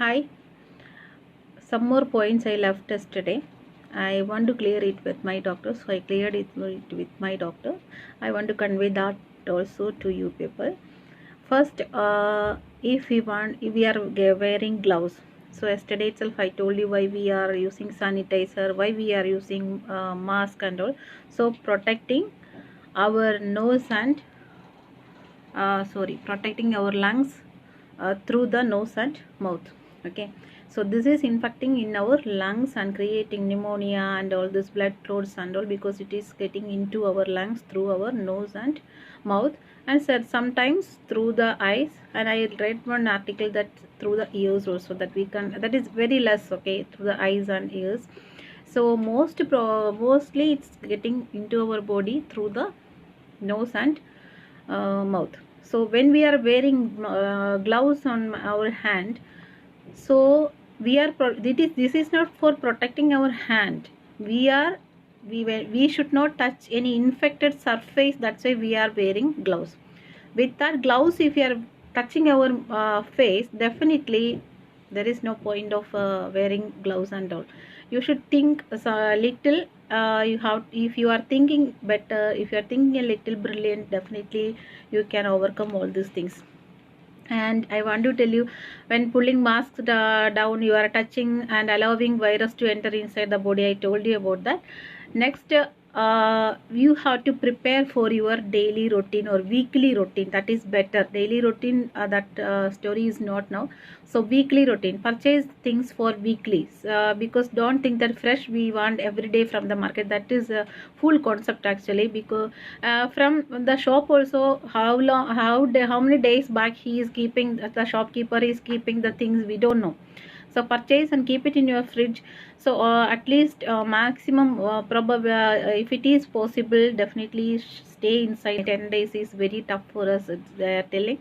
Hi, some more points I left yesterday. I want to clear it with my doctor, so I cleared it with my doctor. I want to convey that also to you people. First, if we are wearing gloves. So yesterday itself I told you why we are using sanitizer, why we are using mask and all. So protecting our nose and protecting our lungs through the nose and mouth. Okay, so this is infecting in our lungs and creating pneumonia and all this blood clots and all, because it is getting into our lungs through our nose and mouth, and said sometimes through the eyes. And I read one article that through the ears also, that we can, that is very less, okay, through the eyes and ears. So mostly it's getting into our body through the nose and mouth. So when we are wearing gloves on our hand, so we are this is not for protecting our hand. We should not touch any infected surface. That's why we are wearing gloves. With that gloves, if you are touching our face, definitely there is no point of wearing gloves and all. You should think a little. You have, if you are thinking better, if you are thinking a little brilliant, definitely you can overcome all these things. And I want to tell you, when pulling masks down, you are touching and allowing virus to enter inside the body. I told you about that. Next, you have to prepare for your daily routine or weekly routine. That is better. Daily routine, that story is not now. So weekly routine, purchase things for weekly, because don't think that fresh we want every day from the market. That is a full concept actually, because from the shop also, how many days back he is keeping, the shopkeeper is keeping the things, we don't know. So purchase and keep it in your fridge. So at least maximum probably, if it is possible, definitely stay inside. 10 days is very tough for us, they are telling.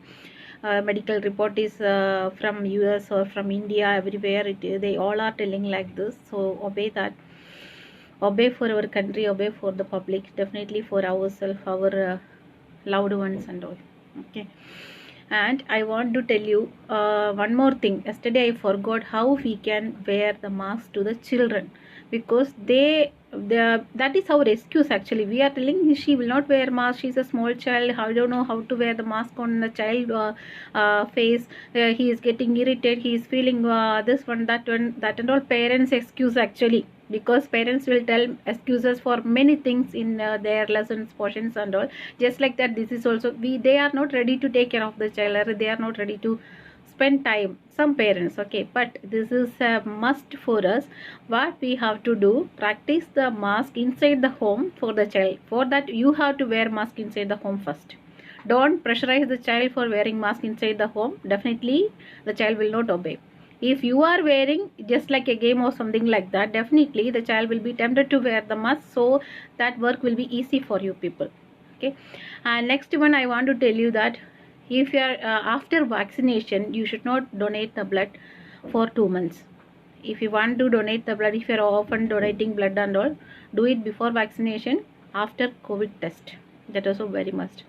Medical report is from US or from India, everywhere they all are telling like this. So obey that, obey for our country, obey for the public, definitely for ourselves, our loved ones and all. Okay. And I want to tell you one more thing. Yesterday I forgot how we can wear the mask to the children, because that is our excuse actually. We are telling she will not wear mask, she's a small child, I don't know how to wear the mask on the child face. He is getting irritated, he is feeling this one, that one, that and all. Parents excuse actually, because parents will tell excuses for many things in their lessons, portions and all. Just like that, this is also, they are not ready to take care of the child, or they are not ready to spend time, some parents. Okay, but this is a must for us. What we have to do, practice the mask inside the home for the child. For that, you have to wear mask inside the home first. Don't pressurize the child for wearing mask inside the home. Definitely the child will not obey. If you are wearing just like a game or something like that, definitely the child will be tempted to wear the mask, so that work will be easy for you people. Okay. And next one, I want to tell you that if you are after vaccination, you should not donate the blood for 2 months. If you want to donate the blood, if you are often donating blood and all, do it before vaccination, after COVID test. That also very must.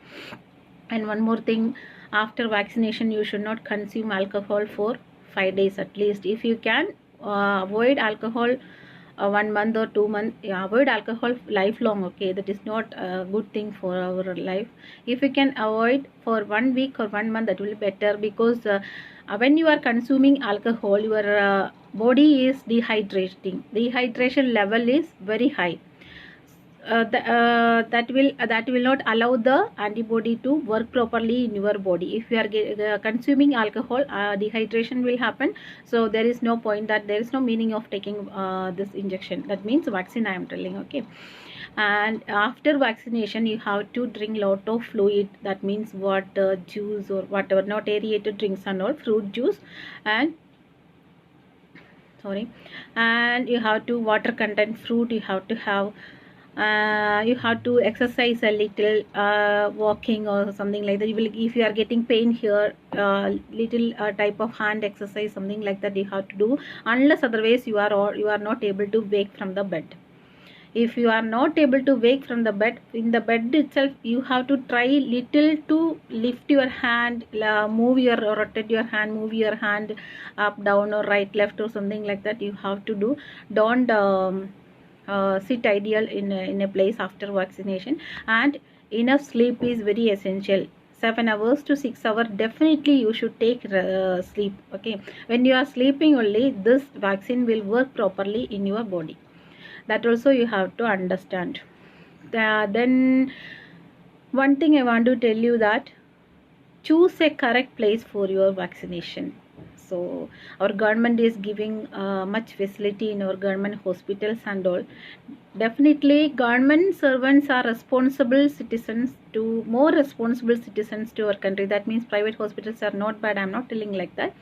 And one more thing, after vaccination you should not consume alcohol for 5 days at least. If you can avoid alcohol 1 month or 2 months, avoid alcohol lifelong. Okay, that is not a good thing for our life. If you can avoid for 1 week or 1 month, that will be better, because when you are consuming alcohol, your body is dehydration level is very high. That will not allow the antibody to work properly in your body. If you are consuming alcohol, dehydration will happen. So there is no point, that there is no meaning of taking this injection. That means vaccine, I am telling. Okay. And after vaccination, you have to drink lot of fluid. That means water, juice or whatever, not aerated drinks and all, fruit juice, and and you have to water content fruit. You have to have you have to exercise a little, walking or something like that. You will, if you are getting pain here, little type of hand exercise, something like that you have to do, unless otherwise you are not able to wake from the bed. If you are not able to wake from the bed, in the bed itself you have to try little to lift your hand, move your, rotate your hand, move your hand up, down, or right, left, or something like that you have to do. Don't sit ideal in a place after vaccination. And enough sleep is very essential. 7 hours to 6 hours definitely you should take sleep. Okay, when you are sleeping only this vaccine will work properly in your body. That also you have to understand. Then one thing I want to tell you, that choose a correct place for your vaccination. So our government is giving much facility in our government hospitals and all. Definitely government servants are responsible citizens, to more responsible citizens to our country. That means private hospitals are not bad, I'm not telling like that.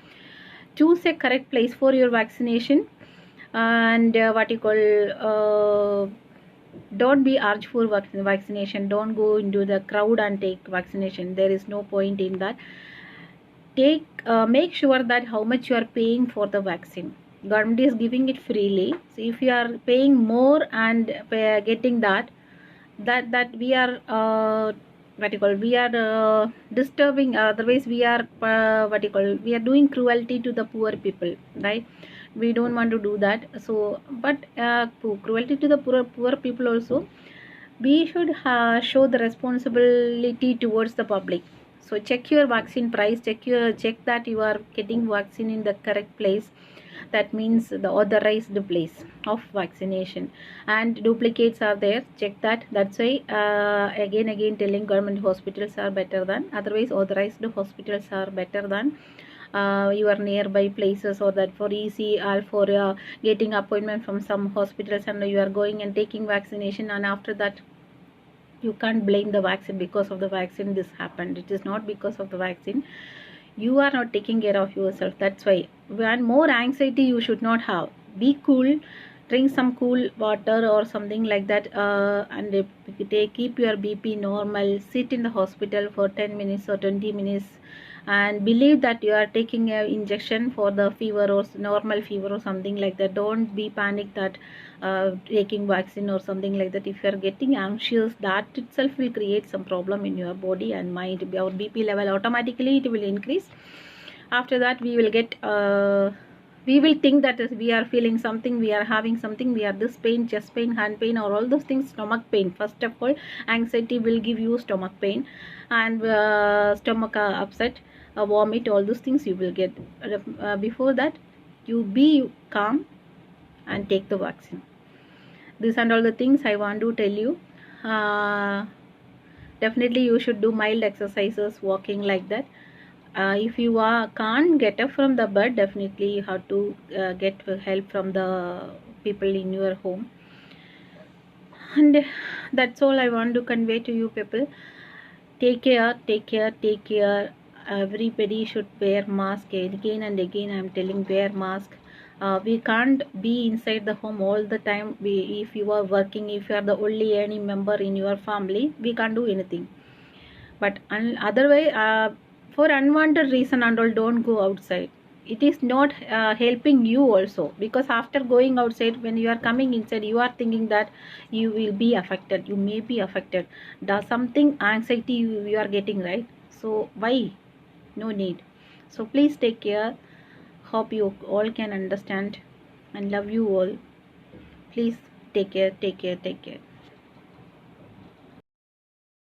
Choose a correct place for your vaccination. And what you call, don't be urged for vaccination. Don't go into the crowd and take vaccination. There is no point in that. Make sure that how much you are paying for the vaccine. Government is giving it freely. So if you are paying more and getting that we are what you call, we are disturbing, otherwise we are what you call, we are doing cruelty to the poor people, right? We don't want to do that. So but cruelty to the poor people also, we should show the responsibility towards the public. So check your vaccine price, check that you are getting vaccine in the correct place. That means the authorized place of vaccination. And duplicates are there, check that. That's why again telling, government hospitals are better than, otherwise authorized hospitals are better than your nearby places, or that for easy or for getting appointment from some hospitals, and you are going and taking vaccination, and after that you can't blame the vaccine. Because of the vaccine this happened, it is not because of the vaccine. You are not taking care of yourself. That's why. And more anxiety you should not have. Be cool, drink some cool water or something like that, and keep your BP normal. Sit in the hospital for 10 minutes or 20 minutes, and believe that you are taking a injection for the fever or normal fever or something like that. Don't be panic that taking vaccine or something like that. If you are getting anxious, that itself will create some problem in your body and mind. Our BP level automatically it will increase. After that we will get we will think that we are feeling something, we are having something, we are this pain, chest pain, hand pain, or all those things. Stomach pain, first of all, anxiety will give you stomach pain, and stomach upset, vomit, all those things you will get. Before that, you be calm and take the vaccine. This and all the things I want to tell you. Definitely you should do mild exercises, walking like that. If you can't get up from the bed, definitely you have to get help from the people in your home. And that's all I want to convey to you people. Take care. Everybody should wear mask. Again and again I am telling, wear mask. We can't be inside the home all the time. If you are working, if you are the only any member in your family, we can't do anything. But otherwise, for unwanted reason and all, don't go outside. It is not helping you also, because after going outside, when you are coming inside, you are thinking that you will be affected, you may be affected. Does something anxiety you are getting, right? So why? No need. So please take care. Hope you all can understand, and love you all. Please take care.